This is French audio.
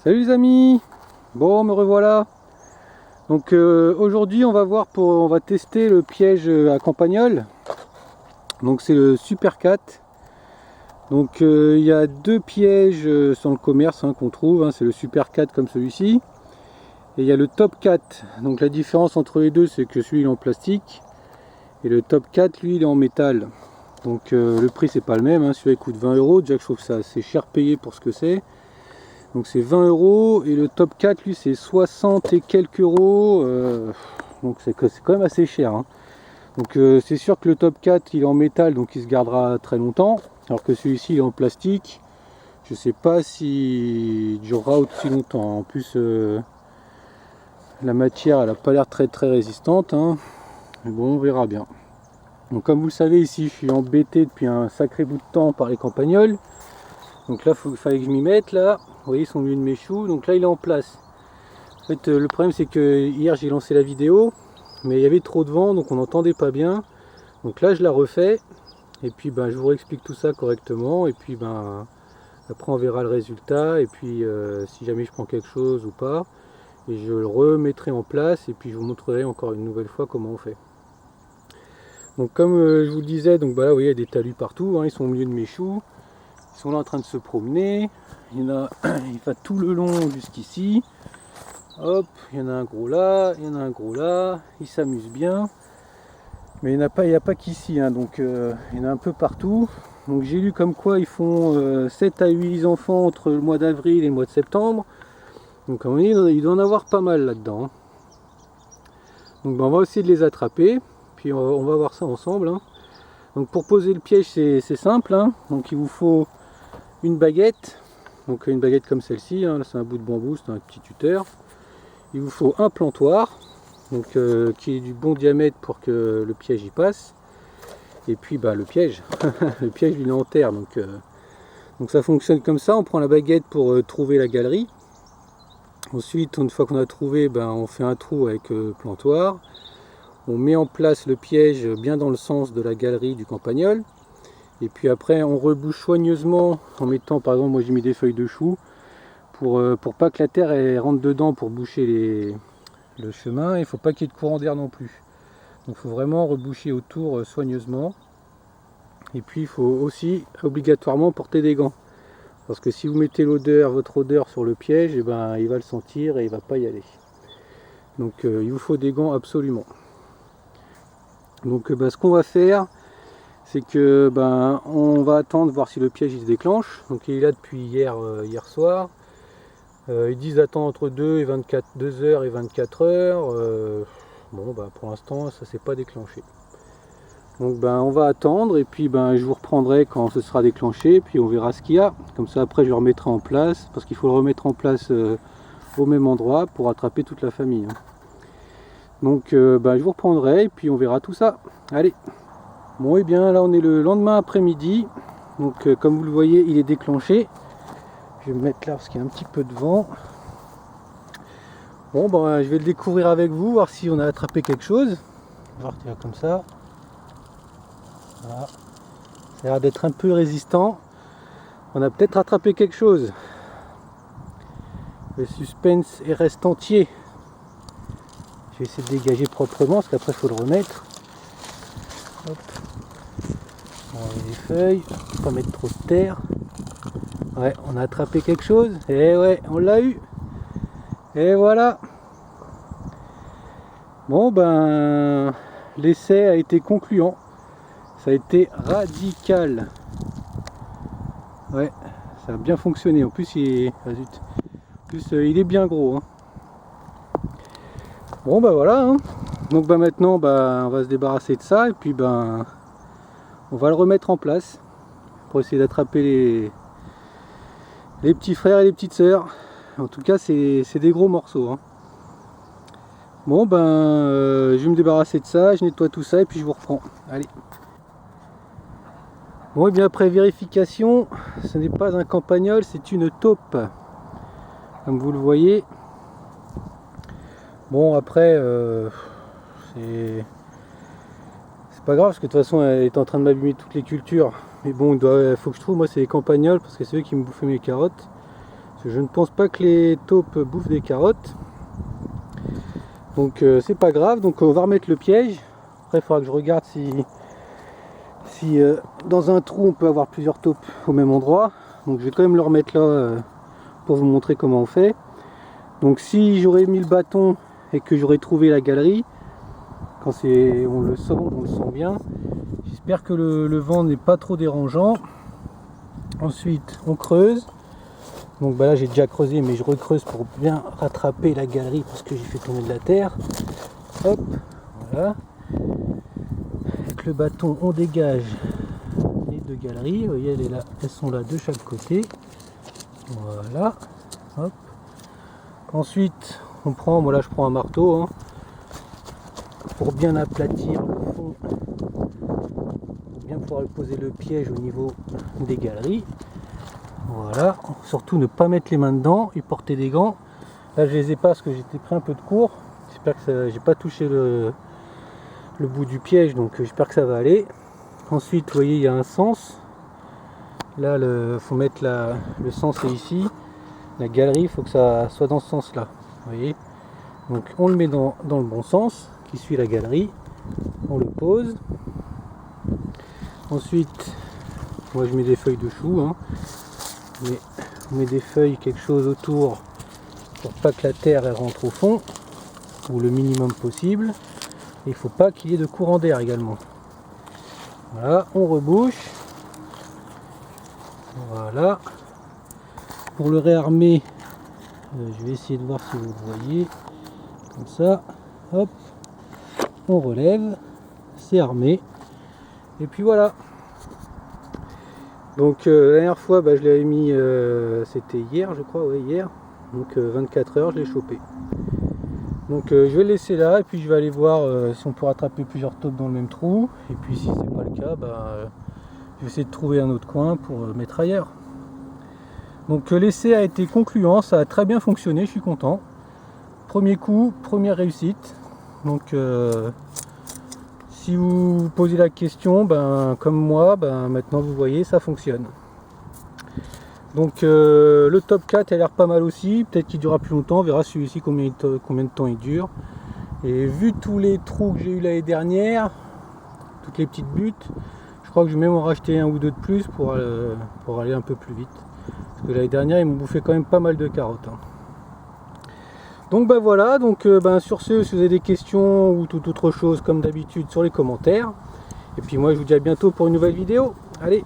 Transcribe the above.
Salut les amis. Bon, me revoilà. Donc aujourd'hui on va on va tester le piège à campagnol. Donc c'est le Super 4. Donc il y a deux pièges dans le commerce qu'on trouve, c'est le Super 4 comme celui-ci. Et il y a le Top 4. Donc la différence entre les deux, c'est que celui-là est en plastique. Et le Top 4, lui, il est en métal. Donc le prix c'est pas le même, celui-là il coûte 20 euros. Déjà que je trouve ça assez cher payé pour ce que c'est. Donc c'est 20 euros et le Top 4 lui c'est 60 et quelques euros, donc c'est quand même assez cher. Donc c'est sûr que le Top 4 il est en métal, donc il se gardera très longtemps, alors que celui-ci il est en plastique. Je sais pas s'il durera aussi longtemps. En plus la matière elle a pas l'air très résistante, mais bon, on verra bien. Donc comme vous le savez, ici je suis embêté depuis un sacré bout de temps par les campagnols. Donc là il fallait que je m'y mette là. Vous voyez, ils sont au milieu de mes choux, donc là il est en place. En fait le problème c'est que hier j'ai lancé la vidéo, mais il y avait trop de vent donc on n'entendait pas bien. Donc là je la refais, et puis je vous réexplique tout ça correctement, et puis après on verra le résultat, et puis si jamais je prends quelque chose ou pas, et je le remettrai en place, et puis je vous montrerai encore une nouvelle fois comment on fait. Donc comme je vous le disais, donc là vous voyez il y a des talus partout, ils sont au milieu de mes choux, ils sont là en train de se promener. Il y en a, il va tout le long jusqu'ici. Hop, il y en a un gros là, il y en a un gros là. Ils s'amusent bien. Mais il n'y en a pas qu'ici, donc il y en a un peu partout. Donc j'ai lu comme quoi ils font 7 à 8 enfants entre le mois d'avril et le mois de septembre. Donc à mon avis, il doit en avoir pas mal là-dedans. Donc on va essayer de les attraper. Puis on va voir ça ensemble. Donc pour poser le piège, c'est simple. Donc il vous faut une baguette. Donc une baguette comme celle-ci, là c'est un bout de bambou, c'est un petit tuteur. Il vous faut un plantoir, donc qui est du bon diamètre pour que le piège y passe. Et puis le piège, le piège il est en terre, donc ça fonctionne comme ça. On prend la baguette pour trouver la galerie. Ensuite, une fois qu'on a trouvé, on fait un trou avec le plantoir. On met en place le piège bien dans le sens de la galerie du campagnol. Et puis après on rebouche soigneusement en mettant, par exemple moi j'ai mis des feuilles de chou pour pas que la terre elle rentre dedans pour boucher le chemin. Il ne faut pas qu'il y ait de courant d'air non plus. Donc il faut vraiment reboucher autour soigneusement. Et puis il faut aussi obligatoirement porter des gants. Parce que si vous mettez votre odeur sur le piège, il va le sentir et il ne va pas y aller. Donc il vous faut des gants absolument. Donc ce qu'on va faire, c'est que on va attendre voir si le piège il se déclenche. Donc il est là depuis hier soir. Ils disent attendre entre 2 heures et 24 heures. Bon pour l'instant ça s'est pas déclenché. Donc on va attendre, et puis je vous reprendrai quand ce sera déclenché, puis on verra ce qu'il y a. Comme ça après je le remettrai en place, parce qu'il faut le remettre en place au même endroit pour attraper toute la famille. Donc je vous reprendrai et puis on verra tout ça. Allez. Bon et bien là on est le lendemain après-midi, donc comme vous le voyez il est déclenché. Je vais me mettre là parce qu'il y a un petit peu de vent. Bon je vais le découvrir avec vous, voir si on a attrapé quelque chose. On va partir comme ça. Voilà. Ça a l'air d'être un peu résistant. On a peut-être attrapé quelque chose. Le suspense reste entier. Je vais essayer de dégager proprement parce qu'après il faut le remettre. Hop. On va enlever les feuilles, pas mettre trop de terre. Ouais, on a attrapé quelque chose. Et ouais, on l'a eu. Et voilà. Bon l'essai a été concluant. Ça a été radical. Ouais, ça a bien fonctionné. En plus il est bien gros. Bon voilà. Donc maintenant on va se débarrasser de ça, et puis on va le remettre en place pour essayer d'attraper les petits frères et les petites sœurs. En tout cas c'est des gros morceaux. Bon je vais me débarrasser de ça, je nettoie tout ça et puis je vous reprends. Allez. Bon et bien après vérification, ce n'est pas un campagnol, c'est une taupe. Comme vous le voyez. Bon après c'est pas grave parce que de toute façon elle est en train de m'abîmer toutes les cultures. Mais bon il faut que je trouve, moi c'est les campagnols parce que c'est eux qui me bouffaient mes carottes. Parce que je ne pense pas que les taupes bouffent des carottes. Donc c'est pas grave, donc on va remettre le piège. Après il faudra que je regarde si dans un trou on peut avoir plusieurs taupes au même endroit. Donc je vais quand même le remettre là pour vous montrer comment on fait. Donc si j'aurais mis le bâton et que j'aurais trouvé la galerie, quand on le sent bien. J'espère que le vent n'est pas trop dérangeant. Ensuite on creuse. Donc bah là j'ai déjà creusé, mais je recreuse pour bien rattraper la galerie parce que j'ai fait tomber de la terre. Hop, voilà. Avec le bâton on dégage les deux galeries. Vous voyez, elles sont là de chaque côté. Voilà. Hop. Ensuite on prend, moi là je prends un marteau hein, pour bien aplatir le fond, pour bien pouvoir poser le piège au niveau des galeries. Voilà, surtout ne pas mettre les mains dedans et porter des gants. Là je les ai pas parce que j'étais pris un peu de cours. J'espère que j'ai pas touché le bout du piège, donc j'espère que ça va aller. Ensuite vous voyez il y a un sens. Là il faut mettre le sens est ici. La galerie il faut que ça soit dans ce sens là. Vous voyez. Donc on le met dans le bon sens, qui suit la galerie. On le pose. Ensuite, moi je mets des feuilles de chou. Hein. Mais on met des feuilles, quelque chose autour pour pas que la terre elle rentre au fond, ou le minimum possible. Et il faut pas qu'il y ait de courant d'air également. Voilà, on rebouche. Voilà. Pour le réarmer, je vais essayer de voir si vous le voyez. Comme ça, hop, on relève, c'est armé. Et puis voilà. Donc la dernière fois je l'avais mis, c'était hier je crois, ouais, hier. Donc 24 heures je l'ai chopé. Donc je vais le laisser là et puis je vais aller voir si on peut rattraper plusieurs taupes dans le même trou. Et puis si c'est pas le cas, je vais essayer de trouver un autre coin pour mettre ailleurs. Donc l'essai a été concluant, ça a très bien fonctionné, je suis content. Premier coup, première réussite. Donc si vous vous posez la question, comme moi, maintenant vous voyez, ça fonctionne. Donc le top 4 a l'air pas mal aussi, peut-être qu'il durera plus longtemps, on verra celui-ci combien de temps il dure. Et vu tous les trous que j'ai eu l'année dernière, toutes les petites buttes, je crois que je vais même en racheter un ou deux de plus pour aller un peu plus vite. Parce que l'année dernière, ils m'ont bouffé quand même pas mal de carottes. Hein. Donc voilà, donc sur ce, si vous avez des questions ou toute autre chose comme d'habitude sur les commentaires. Et puis moi je vous dis à bientôt pour une nouvelle vidéo. Allez!